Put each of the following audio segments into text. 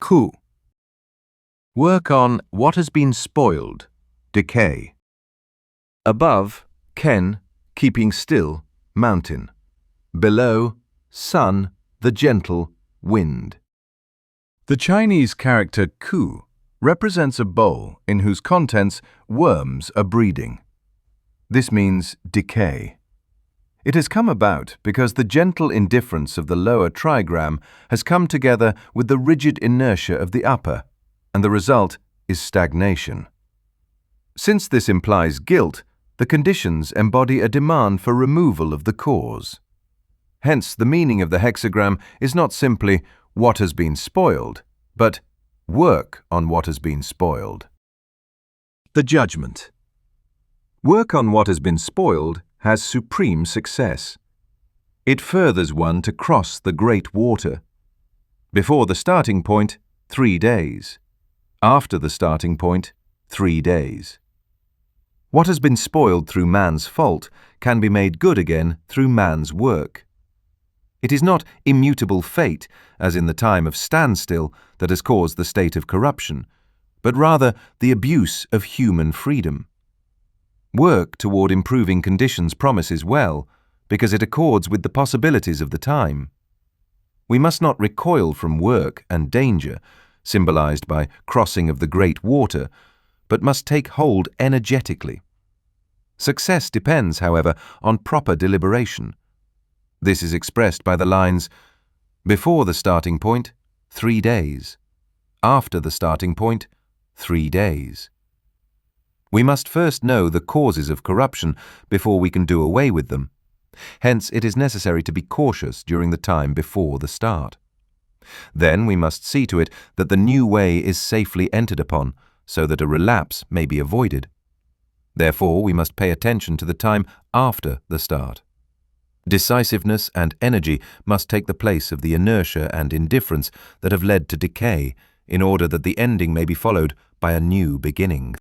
Ku. Work on what has been spoiled. Decay. Above, Ken, keeping still, mountain. Below, sun, the gentle, wind. The Chinese character ku represents a bowl in whose contents worms are breeding. This means decay. It has come about because the gentle indifference of the lower trigram has come together with the rigid inertia of the upper, and the result is stagnation. Since this implies guilt, the conditions embody a demand for removal of the cause. Hence, the meaning of the hexagram is not simply what has been spoiled, but work on what has been spoiled. The judgment. Work on what has been spoiled has supreme success. It furthers one to cross the great water. Before the starting point, 3 days. After the starting point, 3 days. What has been spoiled through man's fault can be made good again through man's work. It is not immutable fate, as in the time of standstill, that has caused the state of corruption, but rather the abuse of human freedom. Work toward improving conditions promises well, because it accords with the possibilities of the time. We must not recoil from work and danger, symbolized by crossing of the great water, but must take hold energetically. Success depends, however, on proper deliberation. This is expressed by the lines, before the starting point, 3 days. After the starting point, 3 days. We must first know the causes of corruption before we can do away with them. Hence, it is necessary to be cautious during the time before the start. Then we must see to it that the new way is safely entered upon, so that a relapse may be avoided. Therefore, we must pay attention to the time after the start. Decisiveness and energy must take the place of the inertia and indifference that have led to decay, in order that the ending may be followed by a new beginning.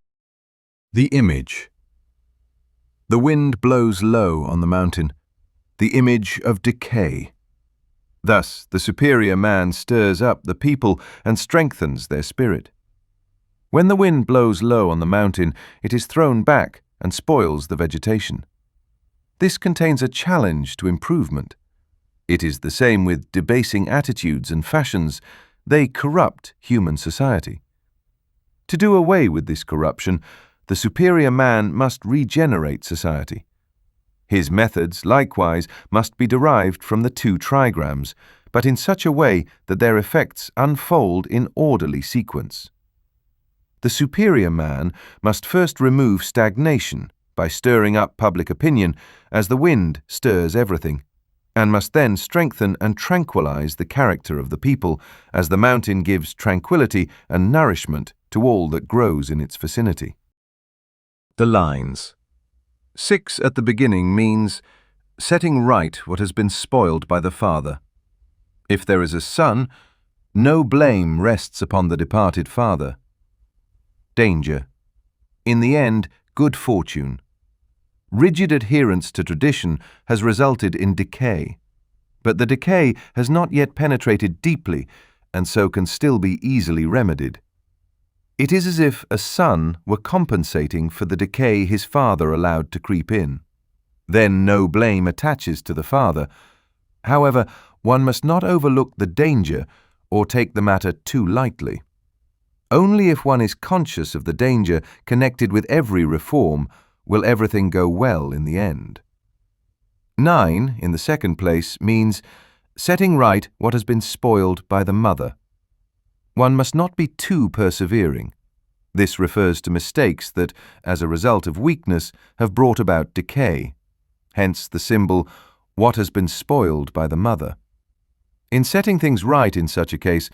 The image. The wind blows low on the mountain, the image of decay. Thus, the superior man stirs up the people and strengthens their spirit. When the wind blows low on the mountain, it is thrown back and spoils the vegetation. This contains a challenge to improvement. It is the same with debasing attitudes and fashions. They corrupt human society. To do away with this corruption, the superior man must regenerate society. His methods, likewise, must be derived from the 2 trigrams, but in such a way that their effects unfold in orderly sequence. The superior man must first remove stagnation by stirring up public opinion as the wind stirs everything, and must then strengthen and tranquilize the character of the people as the mountain gives tranquility and nourishment to all that grows in its vicinity. The lines. 6 at the beginning means setting right what has been spoiled by the father. If there is a son, no blame rests upon the departed father. Danger. In the end, good fortune. Rigid adherence to tradition has resulted in decay, but the decay has not yet penetrated deeply and so can still be easily remedied. It is as if a son were compensating for the decay his father allowed to creep in. Then no blame attaches to the father. However, one must not overlook the danger or take the matter too lightly. Only if one is conscious of the danger connected with every reform will everything go well in the end. 9, in the second place, means setting right what has been spoiled by the mother. One must not be too persevering. This refers to mistakes that, as a result of weakness, have brought about decay. Hence the symbol, what has been spoiled by the mother. In setting things right in such a case,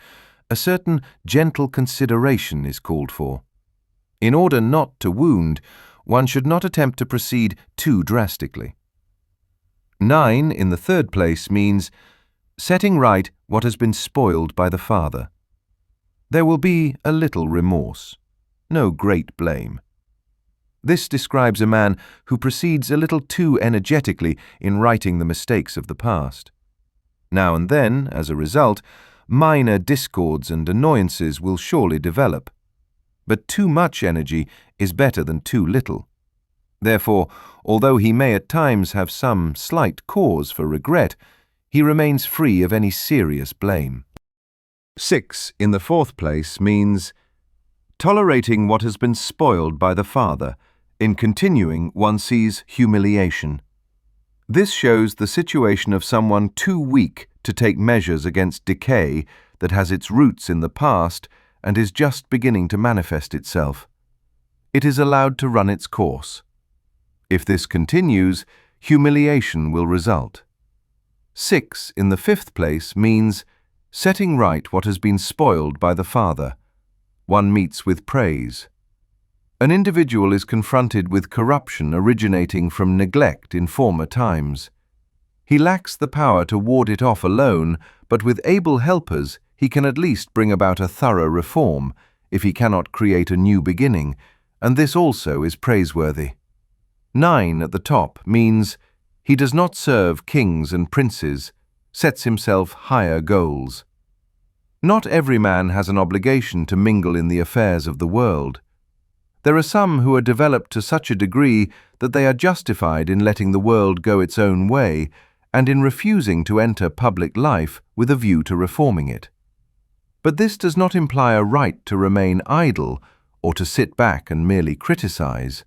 a certain gentle consideration is called for. In order not to wound, one should not attempt to proceed too drastically. 9, in the third place, means setting right what has been spoiled by the father. There will be a little remorse, no great blame. This describes a man who proceeds a little too energetically in righting the mistakes of the past. Now and then, as a result, minor discords and annoyances will surely develop. But too much energy is better than too little. Therefore, although he may at times have some slight cause for regret, he remains free of any serious blame. 6 in the fourth place means tolerating what has been spoiled by the father. In continuing, one sees humiliation. This shows the situation of someone too weak to take measures against decay that has its roots in the past and is just beginning to manifest itself. It is allowed to run its course. If this continues, humiliation will result. 6 in the fifth place means setting right what has been spoiled by the father. One meets with praise. An individual is confronted with corruption originating from neglect in former times. He lacks the power to ward it off alone, but with able helpers he can at least bring about a thorough reform, if he cannot create a new beginning, and this also is praiseworthy. 9 at the top means he does not serve kings and princes, sets himself higher goals. Not every man has an obligation to mingle in the affairs of the world. There are some who are developed to such a degree that they are justified in letting the world go its own way and in refusing to enter public life with a view to reforming it. But this does not imply a right to remain idle or to sit back and merely criticize.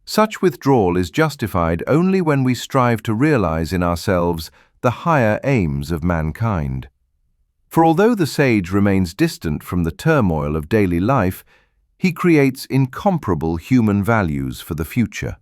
Such withdrawal is justified only when we strive to realize in ourselves the higher aims of mankind. For although the sage remains distant from the turmoil of daily life, he creates incomparable human values for the future.